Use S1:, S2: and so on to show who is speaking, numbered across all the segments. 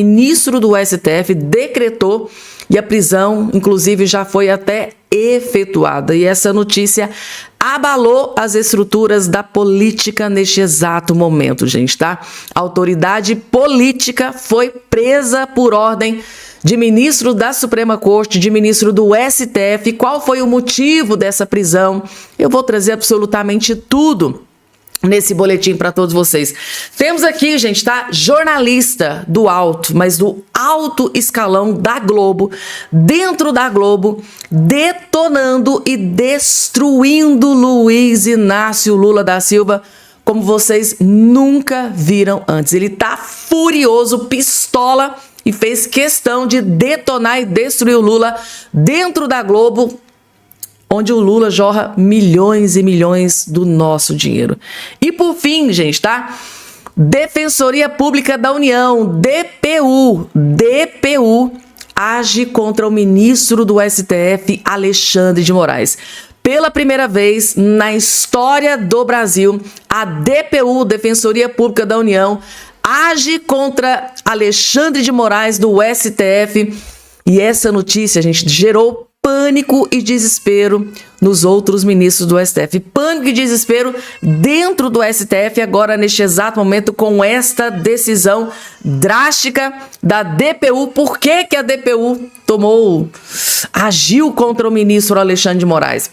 S1: ministro do STF decretou e a prisão, inclusive, já foi até efetuada. E essa notícia abalou as estruturas da política neste exato momento, gente, tá? A autoridade política foi presa por ordem de ministro da Suprema Corte, de ministro do STF. Qual foi o motivo dessa prisão? Eu vou trazer absolutamente tudo nesse boletim para todos vocês. Temos aqui, gente, tá? Jornalista do alto, mas do alto escalão da Globo, dentro da Globo, detonando e destruindo Luiz Inácio Lula da Silva, como vocês nunca viram antes. Ele tá furioso, pistola, e fez questão de detonar e destruir o Lula dentro da Globo, onde o Lula jorra milhões e milhões do nosso dinheiro. E por fim, gente, tá? Defensoria Pública da União, DPU, age contra o ministro do STF, Alexandre de Moraes. Pela primeira vez na história do Brasil, a DPU, Defensoria Pública da União, age contra Alexandre de Moraes do STF. E essa notícia, gente, gerou pânico e desespero nos outros ministros do STF. Pânico e desespero dentro do STF agora, neste exato momento, com esta decisão drástica da DPU. Por que que a DPU agiu contra o ministro Alexandre de Moraes?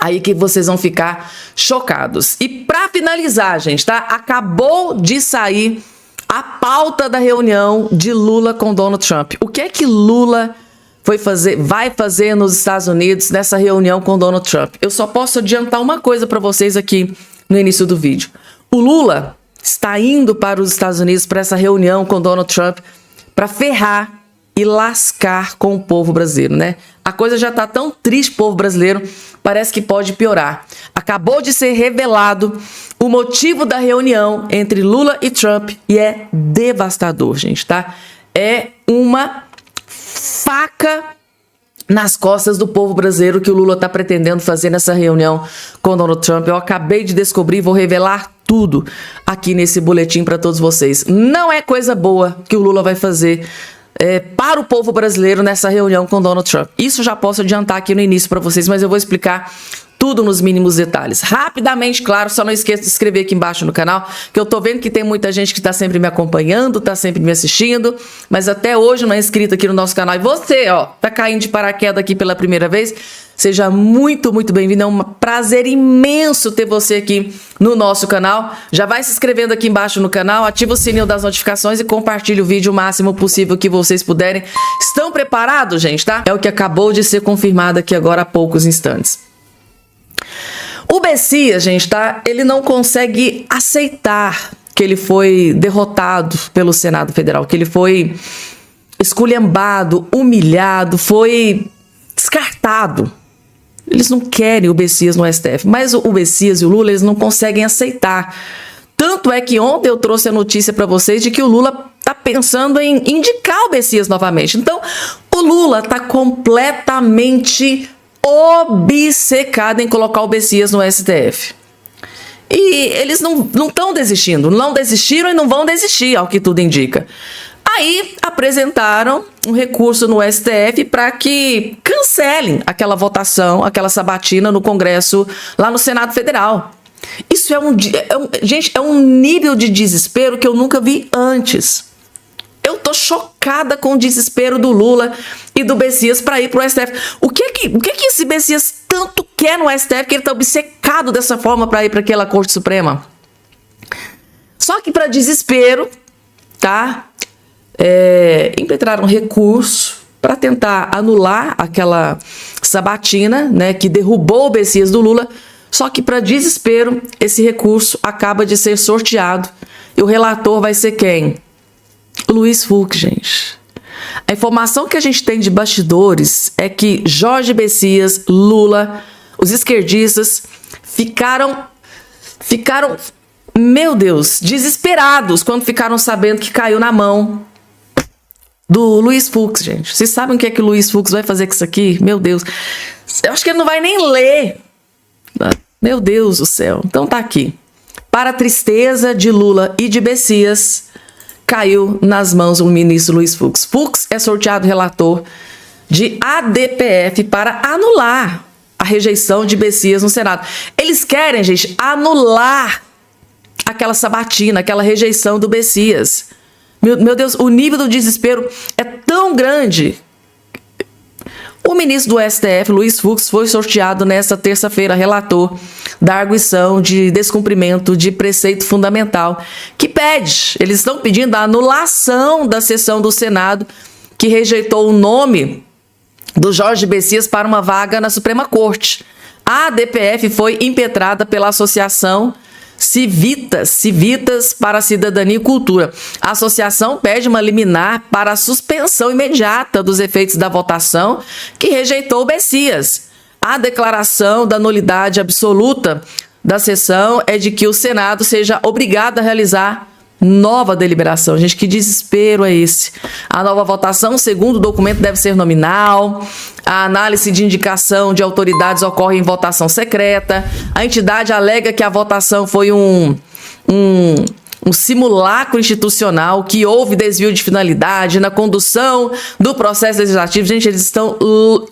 S1: Aí que vocês vão ficar chocados. E para finalizar, gente, tá? Acabou de sair a pauta da reunião de Lula com Donald Trump. O que é que Lula vai fazer nos Estados Unidos nessa reunião com Donald Trump? Eu só posso adiantar uma coisa para vocês aqui no início do vídeo. O Lula está indo para os Estados Unidos para essa reunião com Donald Trump para ferrar e lascar com o povo brasileiro, né? A coisa já tá tão triste, povo brasileiro, parece que pode piorar. Acabou de ser revelado o motivo da reunião entre Lula e Trump e é devastador, gente, tá? É uma faca nas costas do povo brasileiro que o Lula tá pretendendo fazer nessa reunião com Donald Trump. Eu acabei de descobrir, vou revelar tudo aqui nesse boletim para todos vocês. Não é coisa boa que o Lula vai fazer para o povo brasileiro nessa reunião com Donald Trump. Isso já posso adiantar aqui no início para vocês, mas eu vou explicar tudo nos mínimos detalhes. Rapidamente, claro, só não esqueça de se inscrever aqui embaixo no canal, que eu tô vendo que tem muita gente que tá sempre me acompanhando, tá sempre me assistindo, mas até hoje não é inscrito aqui no nosso canal. E você, ó, tá caindo de paraquedas aqui pela primeira vez, seja muito, muito bem-vindo. É um prazer imenso ter você aqui no nosso canal. Já vai se inscrevendo aqui embaixo no canal, ativa o sininho das notificações e compartilhe o vídeo o máximo possível que vocês puderem. Estão preparados, gente, tá? É o que acabou de ser confirmado aqui agora há poucos instantes. O Messias, gente, tá? Ele não consegue aceitar que ele foi derrotado pelo Senado Federal, que ele foi esculhambado, humilhado, foi descartado. Eles não querem o Messias no STF, mas o Messias e o Lula, eles não conseguem aceitar. Tanto é que ontem eu trouxe a notícia para vocês de que o Lula tá pensando em indicar o Messias novamente. Então, o Lula tá completamente obcecado em colocar o Messias no STF. E eles não estão desistindo, não desistiram e não vão desistir, ao que tudo indica. Aí apresentaram um recurso no STF para que cancelem aquela votação, aquela sabatina no Congresso, lá no Senado Federal. Isso gente, é um nível de desespero que eu nunca vi antes. Eu tô chocada com o desespero do Lula e do Messias para ir pro STF. O que que esse Messias tanto quer no STF que ele tá obcecado dessa forma para ir para aquela Corte Suprema? Só que para desespero, tá? Impetraram recurso para tentar anular aquela sabatina, né, que derrubou o Messias do Lula. Só que para desespero, esse recurso acaba de ser sorteado e o relator vai ser quem? Luiz Fux, gente. A informação que a gente tem de bastidores é que Jorge Messias, Lula, os esquerdistas ficaram, meu Deus, desesperados quando ficaram sabendo que caiu na mão do Luiz Fux, gente. Vocês sabem o que é que o Luiz Fux vai fazer com isso aqui? Meu Deus. Eu acho que ele não vai nem ler. Meu Deus do céu. Então tá aqui. Para a tristeza de Lula e de Messias, caiu nas mãos do ministro Luiz Fux. Fux é sorteado relator de ADPF para anular a rejeição de Bessias no Senado. Eles querem, gente, anular aquela sabatina, aquela rejeição do Bessias. Meu Deus, o nível do desespero é tão grande. O ministro do STF, Luiz Fux, foi sorteado nesta terça-feira relator da arguição de descumprimento de preceito fundamental, que pede, eles estão pedindo a anulação da sessão do Senado que rejeitou o nome do Jorge Bessias para uma vaga na Suprema Corte. A ADPF foi impetrada pela Associação Civitas para a Cidadania e Cultura. A associação pede uma liminar para a suspensão imediata dos efeitos da votação que rejeitou Bessias. A declaração da nulidade absoluta da sessão é de que o Senado seja obrigado a realizar nova deliberação. Gente, que desespero é esse? A nova votação, segundo o documento, deve ser nominal. A análise de indicação de autoridades ocorre em votação secreta. A entidade alega que a votação foi um simulacro institucional, que houve desvio de finalidade na condução do processo legislativo. Gente, eles estão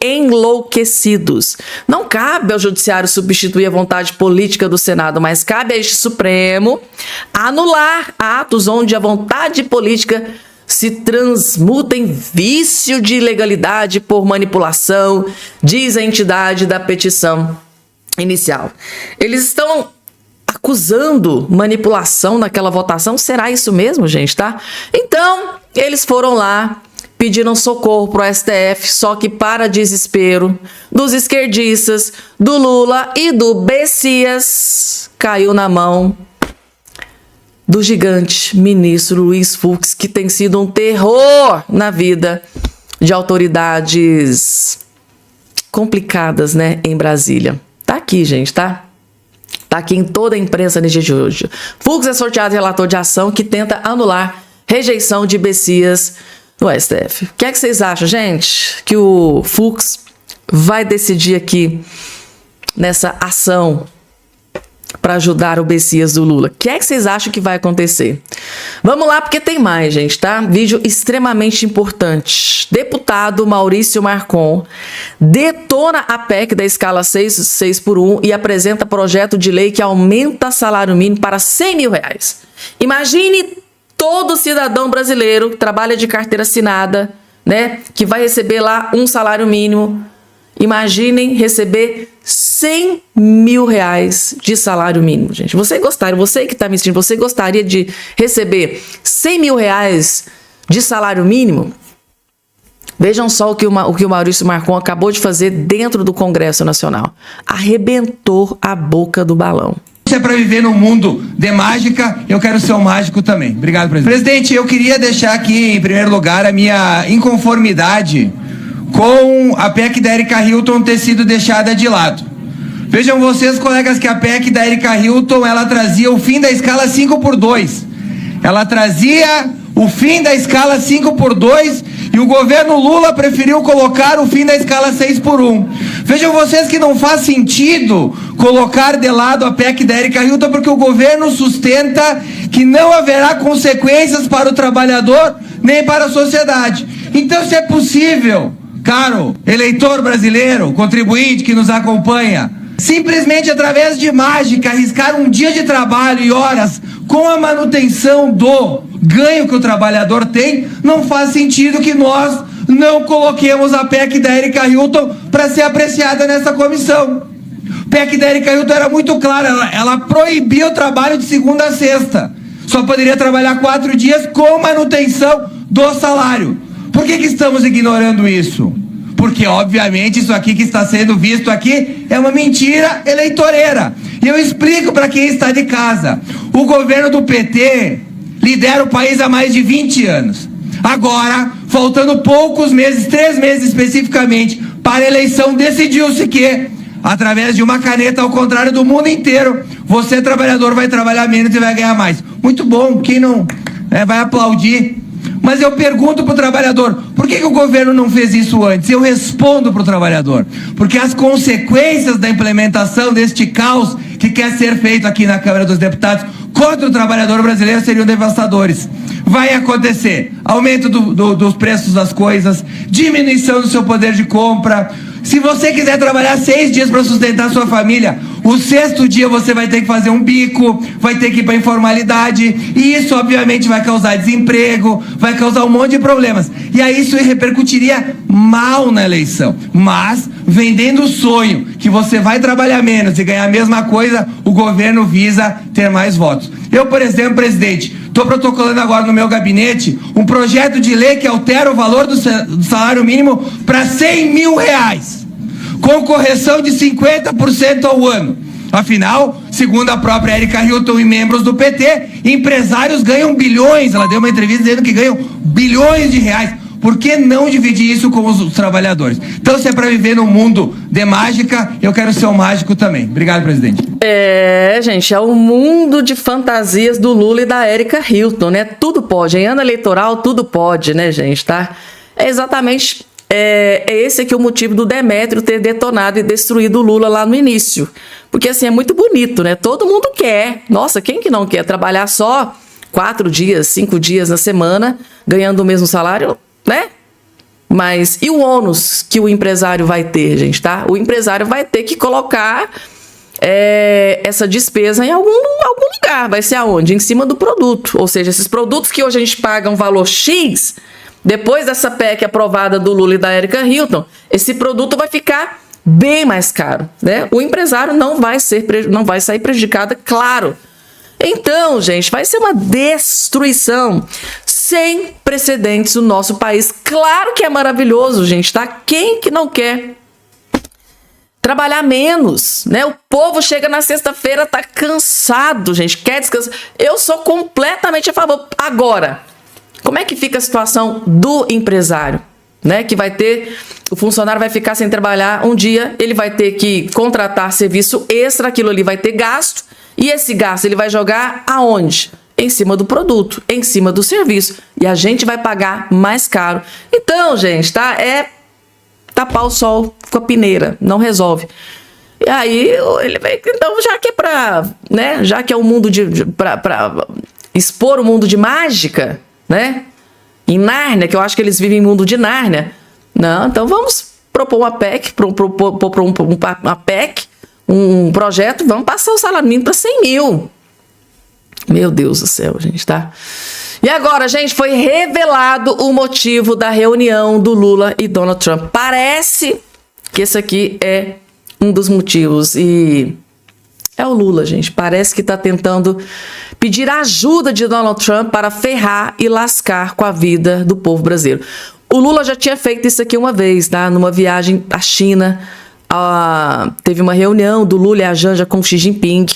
S1: enlouquecidos. Não cabe ao judiciário substituir a vontade política do Senado, mas cabe a este Supremo anular atos onde a vontade política se transmuta em vício de ilegalidade por manipulação, diz a entidade da petição inicial. Eles estão acusando manipulação naquela votação. Será isso mesmo, gente, tá? Então, eles foram lá, pediram socorro pro STF, só que para desespero dos esquerdistas, do Lula e do Bessias, caiu na mão do gigante ministro Luiz Fux, que tem sido um terror na vida de autoridades complicadas, né, em Brasília. Tá aqui, gente, tá? Tá aqui em toda a imprensa no dia de hoje. Fux é sorteado relator de ação que tenta anular rejeição de Bessias no STF. O que é que vocês acham, gente? Que o Fux vai decidir aqui nessa ação para ajudar o Bessias do Lula? O que é que vocês acham que vai acontecer? Vamos lá, porque tem mais, gente, tá? Vídeo extremamente importante. Deputado Maurício Marcon detona a PEC da escala 6 por 1 e apresenta projeto de lei que aumenta salário mínimo para R$100 mil. Imagine todo cidadão brasileiro que trabalha de carteira assinada, né, que vai receber lá um salário mínimo. Imaginem receber R$100 mil de salário mínimo, gente. Você que está me assistindo, você gostaria de receber R$100 mil de salário mínimo? Vejam só o que o Maurício Marcon acabou de fazer dentro do Congresso Nacional. Arrebentou a boca do balão.
S2: Se é para viver num mundo de mágica, eu quero ser um mágico também. Obrigado, presidente. Presidente, eu queria deixar aqui, em primeiro lugar, a minha inconformidade com a PEC da Erika Hilton ter sido deixada de lado. Vejam vocês, colegas, que a PEC da Erika Hilton, ela trazia o fim da escala 5 por 2. Ela trazia o fim da escala 5 por 2 e o governo Lula preferiu colocar o fim da escala 6 por 1. Vejam vocês que não faz sentido colocar de lado a PEC da Erika Hilton, porque o governo sustenta que não haverá consequências para o trabalhador nem para a sociedade. Então, se é possível, caro eleitor brasileiro, contribuinte que nos acompanha, simplesmente através de mágica arriscar um dia de trabalho e horas com a manutenção do ganho que o trabalhador tem, não faz sentido que nós não coloquemos a PEC da Erika Hilton para ser apreciada nessa comissão. A PEC da Erika Hilton era muito clara, ela proibia o trabalho de segunda a sexta. Só poderia trabalhar 4 dias com manutenção do salário. Por que estamos ignorando isso? Porque, obviamente, isso aqui que está sendo visto aqui é uma mentira eleitoreira. E eu explico para quem está de casa. O governo do PT lidera o país há mais de 20 anos. Agora, faltando poucos meses, 3 meses especificamente, para a eleição, decidiu-se que, através de uma caneta, ao contrário do mundo inteiro, você, trabalhador, vai trabalhar menos e vai ganhar mais. Muito bom, quem não vai aplaudir. Mas eu pergunto para o trabalhador, por que o governo não fez isso antes? Eu respondo para o trabalhador, porque as consequências da implementação deste caos que quer ser feito aqui na Câmara dos Deputados contra o trabalhador brasileiro seriam devastadores. Vai acontecer aumento dos preços das coisas, diminuição do seu poder de compra. Se você quiser trabalhar 6 dias para sustentar sua família, o 6º dia você vai ter que fazer um bico, vai ter que ir para informalidade, e isso obviamente vai causar desemprego, vai causar um monte de problemas. E aí isso repercutiria mal na eleição. Mas, vendendo o sonho que você vai trabalhar menos e ganhar a mesma coisa, o governo visa ter mais votos. Eu, por exemplo, presidente, estou protocolando agora no meu gabinete um projeto de lei que altera o valor do salário mínimo para R$100 mil, com correção de 50% ao ano. Afinal, segundo a própria Erika Hilton e membros do PT, empresários ganham bilhões. Ela deu uma entrevista dizendo que ganham bilhões de reais. Por que não dividir isso com os trabalhadores? Então, se é para viver num mundo de mágica, eu quero ser um mágico também. Obrigado, presidente.
S1: Gente, é o mundo de fantasias do Lula e da Erika Hilton, né? Tudo pode. Em ano eleitoral, tudo pode, né, gente, tá? É exatamente esse aqui o motivo do Demétrio ter detonado e destruído o Lula lá no início. Porque, assim, é muito bonito, né? Todo mundo quer. Nossa, quem que não quer trabalhar só 4 dias, 5 dias na semana, ganhando o mesmo salário, né? Mas e o ônus que o empresário vai ter, gente, tá? O empresário vai ter que colocar essa despesa em algum lugar. Vai ser aonde? Em cima do produto. Ou seja, esses produtos que hoje a gente paga um valor X, depois dessa PEC aprovada do Lula e da Erika Hilton, esse produto vai ficar bem mais caro, né? O empresário não vai sair prejudicado, claro. Então, gente, vai ser uma destruição sem precedentes no nosso país. Claro que é maravilhoso, gente, tá? Quem que não quer trabalhar menos, né? O povo chega na sexta-feira, tá cansado, gente, quer descansar. Eu sou completamente a favor. Agora, como é que fica a situação do empresário, né? Que vai ter, o funcionário vai ficar sem trabalhar um dia, ele vai ter que contratar serviço extra, aquilo ali vai ter gasto, e esse gasto ele vai jogar aonde? Em cima do produto, em cima do serviço, e a gente vai pagar mais caro. Então, gente, tá? Tapar o sol com a peneira, não resolve. E aí, ele vai, então, já que é pra, né? Já que é um mundo pra expor o mundo de mágica, né? Em Nárnia, que eu acho que eles vivem em mundo de Nárnia. Não, então vamos propor uma PEC, uma PEC, um projeto, vamos passar o salário mínimo para 100 mil. Meu Deus do céu, gente, tá? E agora, gente, foi revelado o motivo da reunião do Lula e Donald Trump. Parece que esse aqui é um dos motivos. E é o Lula, gente. Parece que está tentando pedir a ajuda de Donald Trump para ferrar e lascar com a vida do povo brasileiro. O Lula já tinha feito isso aqui uma vez, tá? Numa viagem à China. Teve uma reunião do Lula e a Janja com Xi Jinping.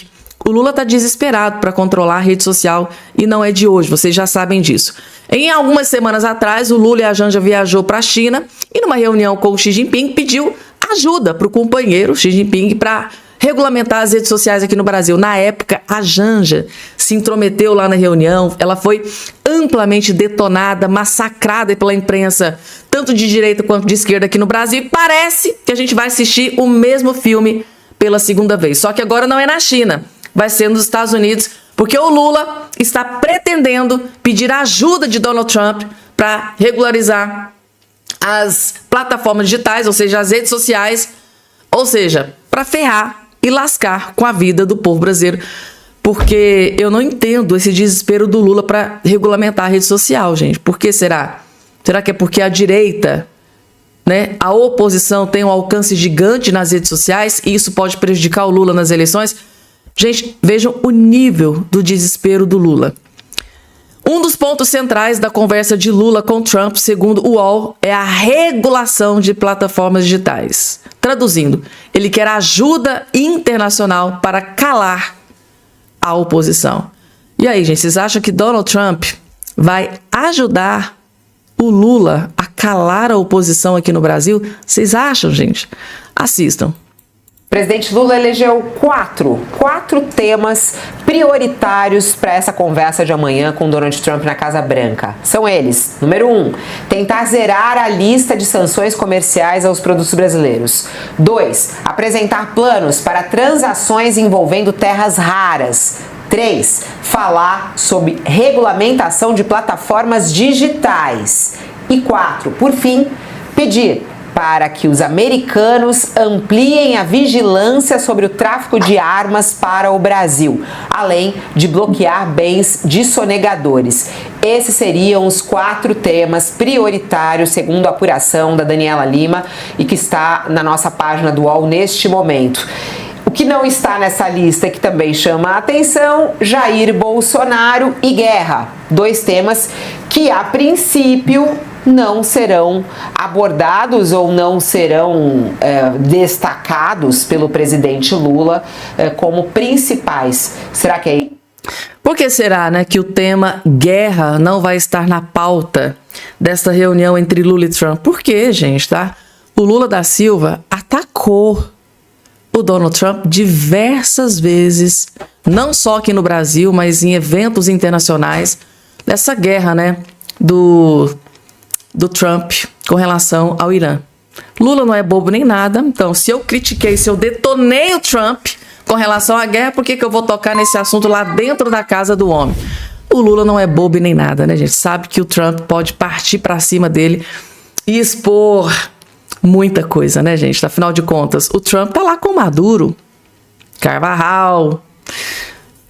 S1: O Lula está desesperado para controlar a rede social e não é de hoje, vocês já sabem disso. Em algumas semanas atrás, o Lula e a Janja viajou para a China e numa reunião com o Xi Jinping pediu ajuda para o companheiro Xi Jinping para regulamentar as redes sociais aqui no Brasil. Na época, a Janja se intrometeu lá na reunião, ela foi amplamente detonada, massacrada pela imprensa, tanto de direita quanto de esquerda aqui no Brasil, e parece que a gente vai assistir o mesmo filme pela segunda vez. Só que agora não é na China, vai ser nos Estados Unidos, porque o Lula está pretendendo pedir a ajuda de Donald Trump para regularizar as plataformas digitais, ou seja, as redes sociais, ou seja, para ferrar e lascar com a vida do povo brasileiro. Porque eu não entendo esse desespero do Lula para regulamentar a rede social, gente. Por que será? Será que é porque a direita, né, a oposição tem um alcance gigante nas redes sociais e isso pode prejudicar o Lula nas eleições? Gente, vejam o nível do desespero do Lula. Um dos pontos centrais da conversa de Lula com Trump, segundo o UOL, é a regulação de plataformas digitais. Traduzindo, ele quer ajuda internacional para calar a oposição. E aí, gente, vocês acham que Donald Trump vai ajudar o Lula a calar a oposição aqui no Brasil? Vocês acham, gente? Assistam.
S3: O presidente Lula elegeu quatro temas prioritários para essa conversa de amanhã com Donald Trump na Casa Branca. São eles: número 1, tentar zerar a lista de sanções comerciais aos produtos brasileiros. 2, apresentar planos para transações envolvendo terras raras. 3. Falar sobre regulamentação de plataformas digitais. E 4. Por fim, pedir para que os americanos ampliem a vigilância sobre o tráfico de armas para o Brasil, além de bloquear bens de sonegadores. Esses seriam os 4 temas prioritários, segundo a apuração da Daniela Lima, e que está na nossa página do UOL neste momento. O que não está nessa lista, que também chama a atenção, Jair Bolsonaro e guerra. 2 temas que, a princípio, não serão abordados ou não serão destacados pelo presidente Lula como principais. Será que é?
S1: Por que será, né, que o tema guerra não vai estar na pauta desta reunião entre Lula e Trump? Por quê, gente, tá? O Lula da Silva atacou o Donald Trump diversas vezes, não só aqui no Brasil, mas em eventos internacionais, dessa guerra, né, do Trump com relação ao Irã. Lula não é bobo nem nada, então se eu critiquei, se eu detonei o Trump com relação à guerra, por que eu vou tocar nesse assunto lá dentro da casa do homem? O Lula não é bobo nem nada, né, gente? Sabe que o Trump pode partir para cima dele e expor muita coisa, né, gente? Afinal de contas, o Trump tá lá com o Maduro, Carvajal.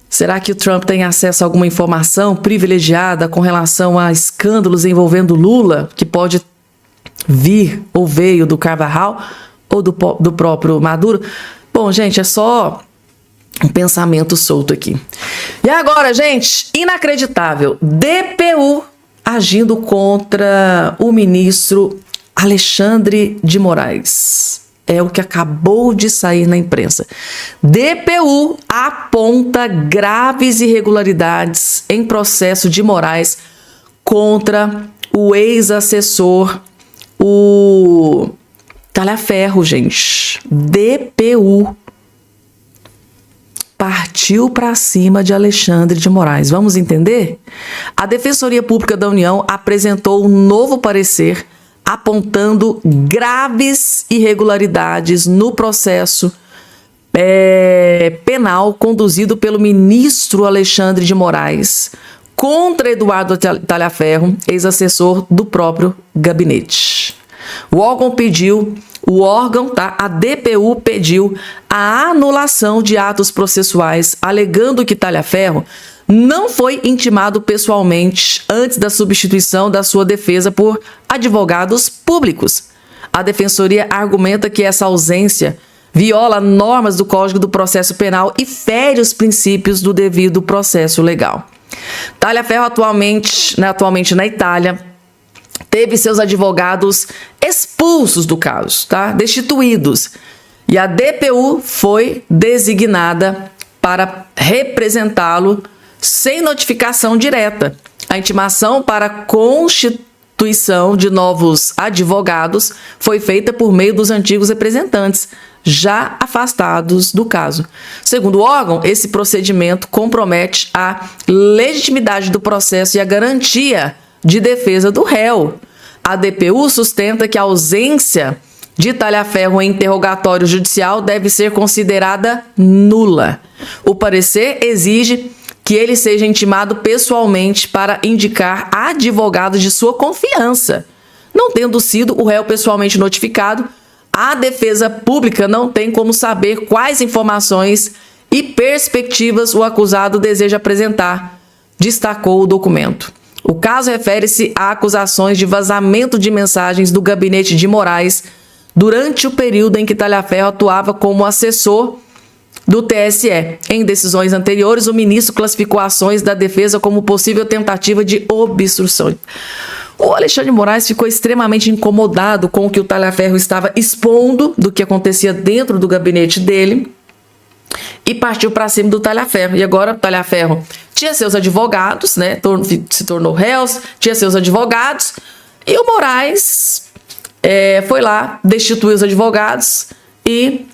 S1: Será que o Trump tem acesso a alguma informação privilegiada com relação a escândalos envolvendo Lula, que pode vir ou veio do Carvajal ou do próprio Maduro? Bom, gente, é só um pensamento solto aqui. E agora, gente, inacreditável, DPU agindo contra o ministro Alexandre de Moraes. É o que acabou de sair na imprensa. DPU aponta graves irregularidades em processo de Moraes contra o ex-assessor, o Talhaferro, gente. DPU partiu para cima de Alexandre de Moraes. Vamos entender? A Defensoria Pública da União apresentou um novo parecer apontando graves irregularidades no processo penal conduzido pelo ministro Alexandre de Moraes contra Eduardo Talhaferro, ex-assessor do próprio gabinete. A DPU pediu a anulação de atos processuais, alegando que Talhaferro não foi intimado pessoalmente antes da substituição da sua defesa por advogados públicos. A Defensoria argumenta que essa ausência viola normas do Código do Processo Penal e fere os princípios do devido processo legal. Talhaferro, atualmente na Itália, teve seus advogados expulsos do caso, tá? Destituídos. E a DPU foi designada para representá-lo sem notificação direta. A intimação para a constituição de novos advogados foi feita por meio dos antigos representantes, já afastados do caso. Segundo o órgão, esse procedimento compromete a legitimidade do processo e a garantia de defesa do réu. A DPU sustenta que a ausência de Talhaferro em interrogatório judicial deve ser considerada nula. O parecer exige que ele seja intimado pessoalmente para indicar advogados de sua confiança. Não tendo sido o réu pessoalmente notificado, a defesa pública não tem como saber quais informações e perspectivas o acusado deseja apresentar, destacou o documento. O caso refere-se a acusações de vazamento de mensagens do gabinete de Moraes durante o período em que Talhaferro atuava como assessor do TSE. Em decisões anteriores, o ministro classificou ações da defesa como possível tentativa de obstrução. O Alexandre de Moraes ficou extremamente incomodado com o que o Talhaferro estava expondo do que acontecia dentro do gabinete dele e partiu para cima do Talhaferro. E agora o Talhaferro tinha seus advogados, né? Se tornou réu, tinha seus advogados, e o Moraes foi lá, destituiu os advogados e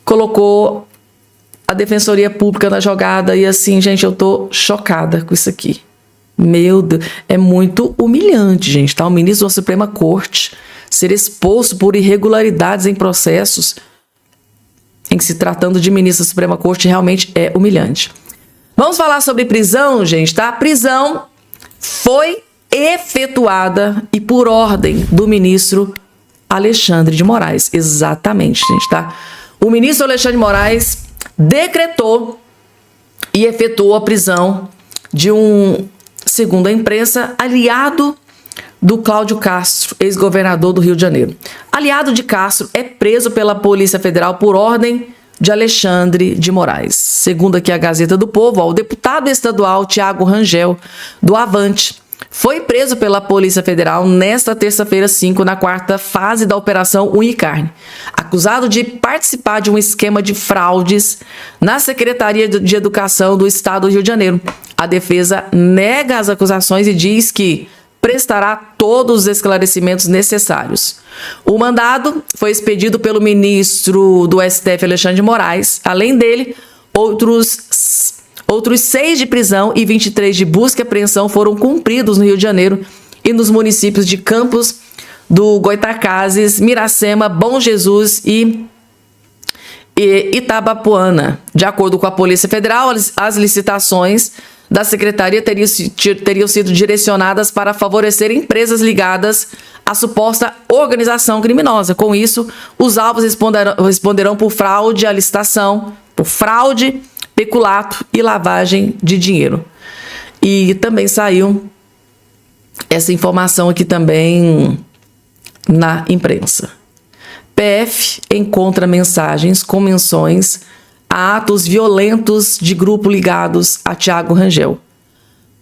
S1: colocou a Defensoria Pública na jogada. E assim, gente, eu tô chocada com isso aqui. Meu Deus, é muito humilhante, gente, tá? O ministro da Suprema Corte ser exposto por irregularidades em processos em que, se tratando de ministro da Suprema Corte, realmente é humilhante. Vamos falar sobre prisão, gente, tá? A prisão foi efetuada e por ordem do ministro Alexandre de Moraes. Exatamente, gente, tá? O ministro Alexandre de Moraes decretou e efetuou a prisão de um, segundo a imprensa, aliado do Cláudio Castro, ex-governador do Rio de Janeiro. Aliado de Castro é preso pela Polícia Federal por ordem de Alexandre de Moraes. Segundo aqui a Gazeta do Povo, o deputado estadual Thiago Rangel, do Avante, foi preso pela Polícia Federal nesta terça-feira 5, na quarta fase da Operação Unha e Carne, acusado de participar de um esquema de fraudes na Secretaria de Educação do Estado do Rio de Janeiro. A defesa nega as acusações e diz que prestará todos os esclarecimentos necessários. O mandado foi expedido pelo ministro do STF, Alexandre de Moraes. Além dele, outros 6 de prisão e 23 de busca e apreensão foram cumpridos no Rio de Janeiro e nos municípios de Campos do Goytacazes, Miracema, Bom Jesus e Itabapoana. De acordo com a Polícia Federal, as licitações da Secretaria teriam sido direcionadas para favorecer empresas ligadas à suposta organização criminosa. Com isso, os alvos responderão por fraude à licitação, por fraude, peculato e lavagem de dinheiro. E também saiu essa informação aqui também na imprensa. PF encontra mensagens com menções a atos violentos de grupo ligados a Thiago Rangel.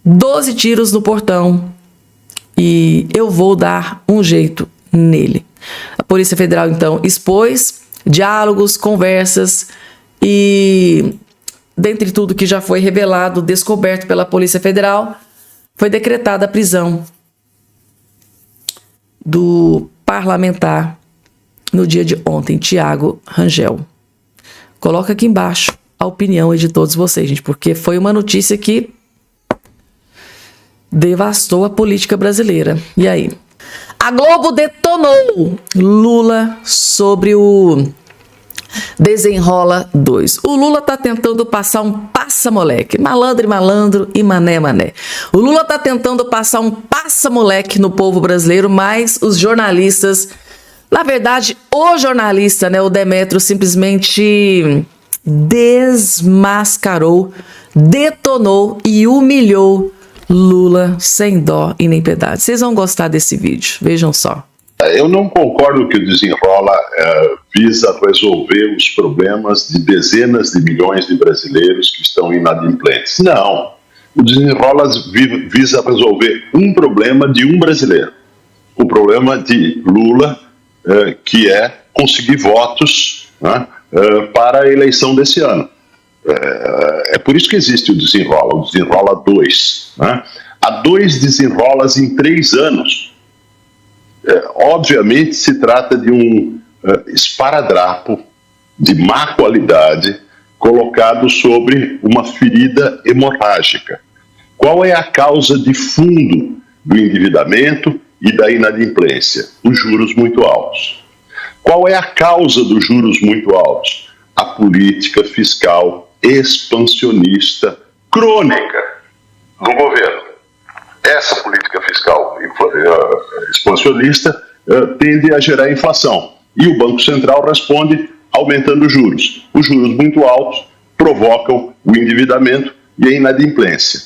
S1: 12 tiros no portão e eu vou dar um jeito nele. A Polícia Federal, então, expôs diálogos, conversas e, dentre tudo que já foi revelado, descoberto pela Polícia Federal, foi decretada a prisão do parlamentar no dia de ontem, Thiago Rangel. Coloca aqui embaixo a opinião de todos vocês, gente, porque foi uma notícia que devastou a política brasileira. E aí? A Globo detonou Lula sobre o Desenrola 2. O Lula tá tentando passar um passa-moleque. Malandro e malandro e mané mané. O Lula tá tentando passar um passa-moleque no povo brasileiro, mas os jornalistas... Na verdade, o jornalista, o Demetrio, simplesmente desmascarou, detonou e humilhou Lula sem dó e nem piedade. Vocês vão gostar desse vídeo, vejam só.
S4: Eu não concordo que o Desenrola visa resolver os problemas de dezenas de milhões de brasileiros que estão inadimplentes. Não. O Desenrola visa resolver um problema de um brasileiro. O problema de Lula, que é conseguir votos, né, para a eleição desse ano. É por isso que existe o Desenrola 2. Né? Há 2 desenrolas em 3 anos. Obviamente se trata de um esparadrapo de má qualidade colocado sobre uma ferida hemorrágica. Qual é a causa de fundo do endividamento e da inadimplência? Os juros muito altos. Qual é a causa dos juros muito altos? A política fiscal expansionista crônica do governo. Essa política fiscal expansionista tende a gerar inflação. E o Banco Central responde aumentando os juros. Os juros muito altos provocam o endividamento e a inadimplência.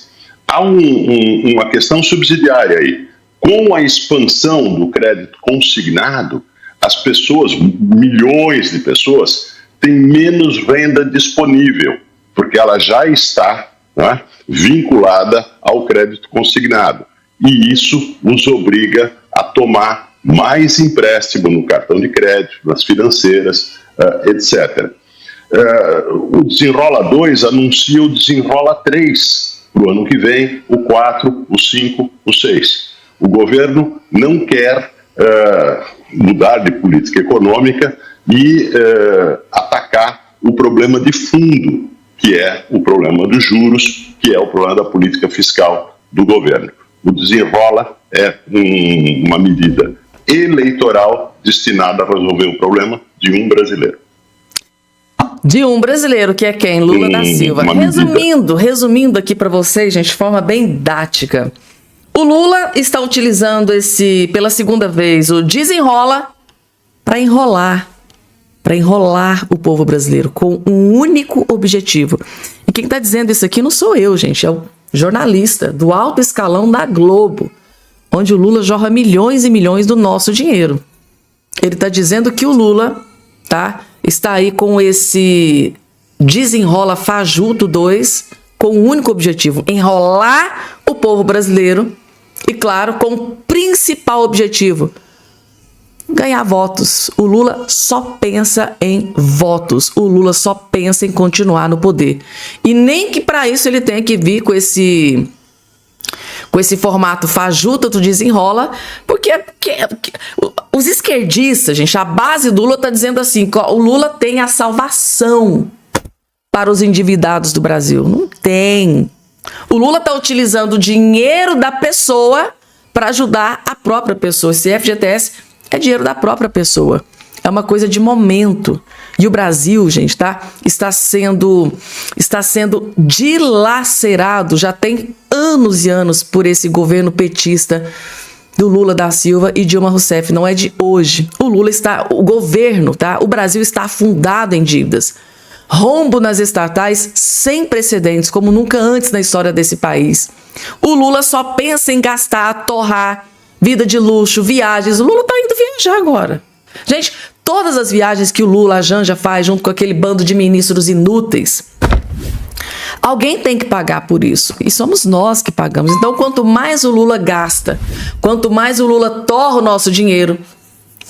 S4: Há uma questão subsidiária aí. Com a expansão do crédito consignado, as pessoas, milhões de pessoas, têm menos renda disponível, porque ela já está, né, vinculada ao crédito consignado. E isso nos obriga a tomar mais empréstimo no cartão de crédito, nas financeiras, etc. O Desenrola 2 anuncia o Desenrola 3 para o ano que vem, o 4, o 5, o 6. O governo não quer mudar de política econômica e atacar o problema de fundo, que é o problema dos juros, que é o problema da política fiscal do governo. O Desenrola é uma medida eleitoral destinada a resolver o problema de um brasileiro.
S1: de um brasileiro, que é quem? Lula da Silva. Resumindo aqui para vocês, gente, de forma bem didática. O Lula está utilizando pela segunda vez, o desenrola para enrolar o povo brasileiro com um único objetivo. E quem está dizendo isso aqui não sou eu, gente, é o jornalista do alto escalão da Globo, onde o Lula jorra milhões e milhões do nosso dinheiro. Ele está dizendo que o Lula, tá, está aí com esse desenrola fajuto 2, com um único objetivo, enrolar o povo brasileiro e, claro, com o principal objetivo, ganhar votos. O Lula só pensa em votos. O Lula só pensa em continuar no poder. E nem que para isso ele tenha que vir com esse formato fajuto do desenrola, porque os esquerdistas, gente, a base do Lula está dizendo assim, o Lula tem a salvação para os endividados do Brasil. Não tem. O Lula está utilizando o dinheiro da pessoa para ajudar a própria pessoa. Esse FGTS é dinheiro da própria pessoa. É uma coisa de momento. E o Brasil, gente, tá? Está sendo dilacerado, já tem anos e anos, por esse governo petista do Lula da Silva e Dilma Rousseff. Não é de hoje. O governo, tá? O Brasil está afundado em dívidas. Rombo nas estatais sem precedentes, como nunca antes na história desse país. O Lula só pensa em gastar, torrar, vida de luxo, viagens. O Lula tá indo viajar agora. Gente, todas as viagens que o Lula, a Janja faz junto com aquele bando de ministros inúteis, alguém tem que pagar por isso. E somos nós que pagamos. Então, quanto mais o Lula gasta, quanto mais o Lula torra o nosso dinheiro,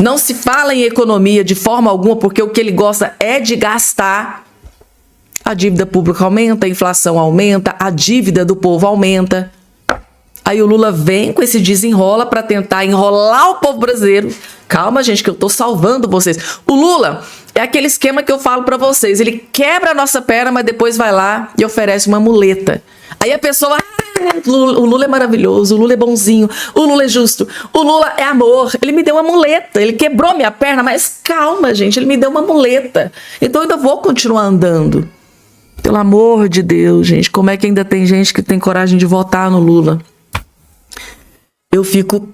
S1: não se fala em economia de forma alguma, porque o que ele gosta é de gastar. A dívida pública aumenta, a inflação aumenta, a dívida do povo aumenta. Aí o Lula vem com esse desenrola para tentar enrolar o povo brasileiro. Calma, gente, que eu tô salvando vocês. O Lula é aquele esquema que eu falo para vocês. Ele quebra a nossa perna, mas depois vai lá e oferece uma muleta. Aí a pessoa... o Lula é maravilhoso, o Lula é bonzinho, o Lula é justo, o Lula é amor. Ele me deu uma muleta, ele quebrou minha perna, mas calma, gente, ele me deu uma muleta. Então eu ainda vou continuar andando. Pelo amor de Deus, gente, como é que ainda tem gente que tem coragem de votar no Lula? Eu fico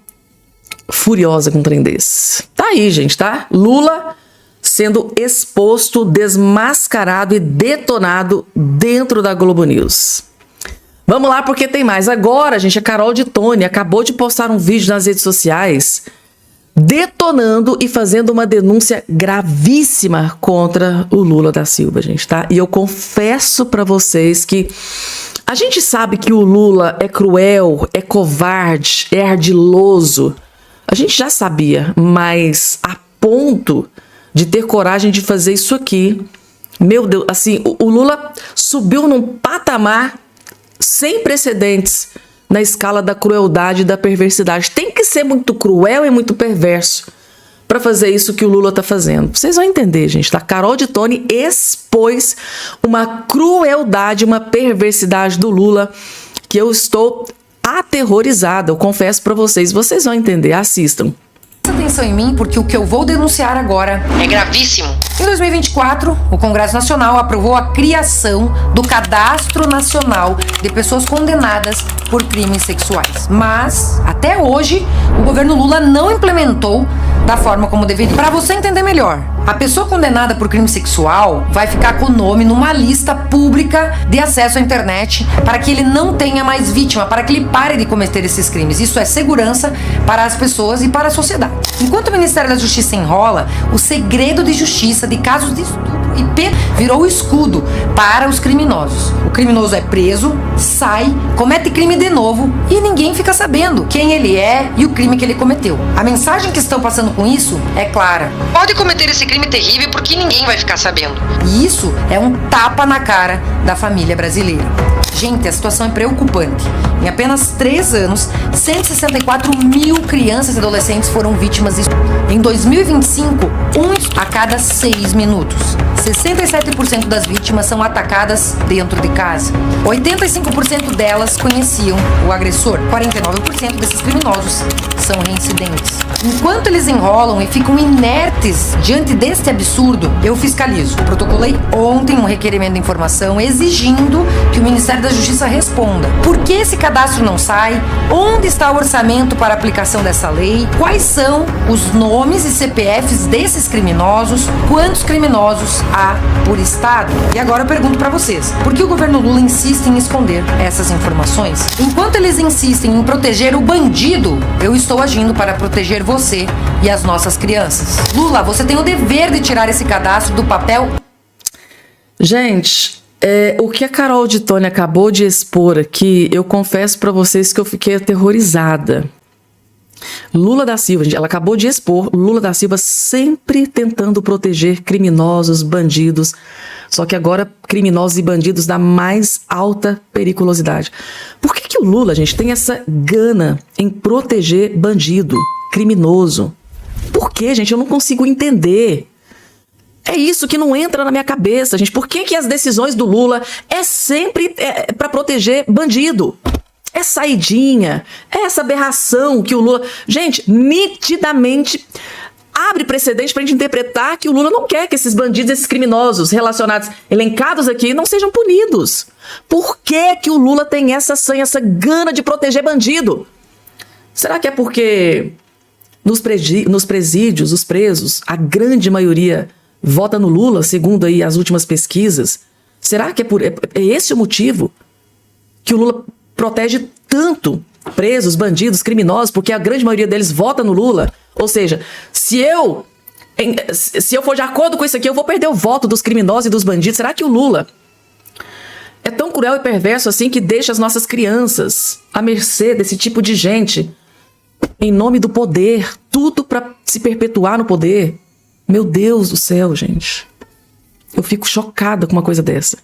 S1: furiosa com um trem desse. Tá aí, gente, tá? Lula sendo exposto, desmascarado e detonado dentro da Globo News. Vamos lá, porque tem mais. Agora, gente, a Carol de Tone acabou de postar um vídeo nas redes sociais detonando e fazendo uma denúncia gravíssima contra o Lula da Silva, gente, tá? E eu confesso pra vocês que a gente sabe que o Lula é cruel, é covarde, é ardiloso. A gente já sabia, mas a ponto de ter coragem de fazer isso aqui, meu Deus, assim, o Lula subiu num patamar sem precedentes na escala da crueldade e da perversidade. Tem que ser muito cruel e muito perverso para fazer isso que o Lula tá fazendo. Vocês vão entender, gente, tá? Carol de Tone expôs uma crueldade, uma perversidade do Lula que eu estou aterrorizada, eu confesso para vocês. Vocês vão entender, assistam.
S5: Atenção em mim, porque o que eu vou denunciar agora é gravíssimo. Em 2024, o Congresso Nacional aprovou a criação do Cadastro Nacional de Pessoas Condenadas por Crimes Sexuais. Mas, até hoje, o governo Lula não implementou da forma como deveria. Para você entender melhor, a pessoa condenada por crime sexual vai ficar com o nome numa lista pública de acesso à internet para que ele não tenha mais vítima, para que ele pare de cometer esses crimes. Isso é segurança para as pessoas e para a sociedade. Enquanto o Ministério da Justiça enrola, o segredo de justiça de casos de estupro e virou o escudo para os criminosos. O criminoso é preso, sai, comete crime de novo e ninguém fica sabendo quem ele é e o crime que ele cometeu. A mensagem que estão passando com isso é clara. Pode cometer esse crime terrível porque ninguém vai ficar sabendo. E isso é um tapa na cara da família brasileira. Gente, a situação é preocupante. Em apenas 3 anos, 164 mil crianças e adolescentes foram vítimas de estupro. Em 2025, 1 a cada 6 minutos. 67% das vítimas são atacadas dentro de casa. 85% delas conheciam o agressor. 49% desses criminosos são reincidentes. Enquanto eles enrolam e ficam inertes diante deste absurdo, eu fiscalizo. Protocolei ontem um requerimento de informação exigindo que o Ministério da Justiça responda. Por que esse cadastro não sai? Onde está o orçamento para a aplicação dessa lei? Quais são os nomes e CPFs desses criminosos? Quantos criminosos há por estado? E agora eu pergunto para vocês, por que o governo Lula insiste em esconder essas informações? Enquanto eles insistem em proteger o bandido, eu estou agindo para proteger você e as nossas crianças. Lula, você tem o dever de tirar esse cadastro do papel.
S1: Gente, o que a Carol de Tônia acabou de expor aqui, eu confesso para vocês que eu fiquei aterrorizada. Lula da Silva, gente, ela acabou de expor Lula da Silva sempre tentando proteger criminosos, bandidos, só que agora criminosos e bandidos da mais alta periculosidade. Por que o Lula, gente, tem essa gana em proteger bandido, criminoso? Por que, gente? Eu não consigo entender. É isso que não entra na minha cabeça, gente. Por que as decisões do Lula é sempre para proteger bandido? É saidinha, é essa aberração que o Lula... Gente, nitidamente abre precedente para a gente interpretar que o Lula não quer que esses bandidos, esses criminosos relacionados, elencados aqui, não sejam punidos. Por que o Lula tem essa sanha, essa gana de proteger bandido? Será que é porque nos presídios, os presos, a grande maioria vota no Lula, segundo aí as últimas pesquisas? Será que é esse o motivo que o Lula protege tanto presos, bandidos, criminosos, porque a grande maioria deles vota no Lula? Ou seja, se eu for de acordo com isso aqui, eu vou perder o voto dos criminosos e dos bandidos. Será que o Lula é tão cruel e perverso assim que deixa as nossas crianças à mercê desse tipo de gente em nome do poder, tudo para se perpetuar no poder? Meu Deus do céu, gente. Eu fico chocada com uma coisa dessa.